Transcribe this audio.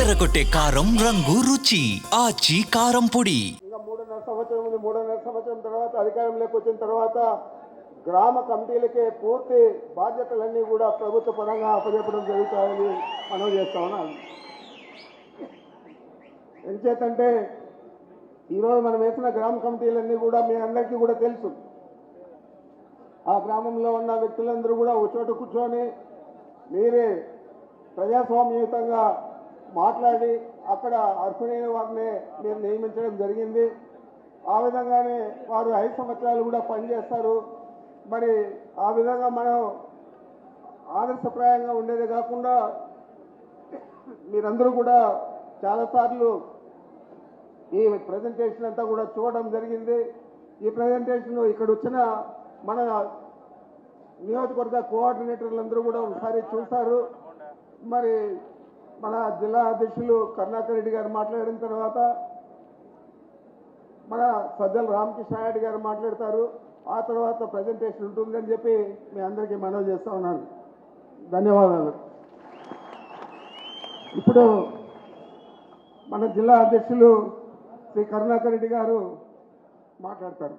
అదరగొట్టే కారం రంగు రుచి ఆచి కారం పొడి. ఇంకా 3.5 సంవత్సరం ఉంది. 3.5 సంవత్సరం తర్వాత అధికారంలోకి వచ్చిన తర్వాత గ్రామ కమిటీలకే పూర్తి బాధ్యతలన్నీ కూడా ప్రభుత్వ పరంగా అప్పచెప్పడం జరుగుతాయని మనం చేస్తా ఉన్నాం. ఎంచేతంటే ఈరోజు మనం వేసిన గ్రామ కమిటీలన్నీ కూడా మీ అందరికీ కూడా తెలుసు. ఆ గ్రామంలో ఉన్న వ్యక్తులందరూ కూడా ఒక చోట కూర్చొని మీరే ప్రజాస్వామ్యయుతంగా మాట్లాడి అక్కడ అర్హులైన వారిని మీరు నియమించడం జరిగింది. ఆ విధంగానే వారు 5 సంవత్సరాలు కూడా పనిచేస్తారు. మరి ఆ విధంగా మనం ఆదర్శప్రాయంగా ఉండేదే కాకుండా మీరందరూ కూడా చాలాసార్లు ఈ ప్రజెంటేషన్ అంతా కూడా చూడడం జరిగింది. ఈ ప్రజెంటేషన్ ఇక్కడ వచ్చిన మన నియోజకవర్గ కోఆర్డినేటర్లందరూ కూడా ఒకసారి చూస్తారు. మరి మన జిల్లా అధ్యక్షులు కరుణాకర్ రెడ్డి గారు మాట్లాడిన తర్వాత మన సజ్జల రామకృష్ణారెడ్డి గారు మాట్లాడతారు. ఆ తర్వాత ప్రజెంటేషన్ ఉంటుందని చెప్పి మీ అందరికీ మనవి చేస్తా ఉన్నాను. ధన్యవాదాలు. ఇప్పుడు మన జిల్లా అధ్యక్షులు శ్రీ కరుణాకర్ రెడ్డి గారు మాట్లాడతారు.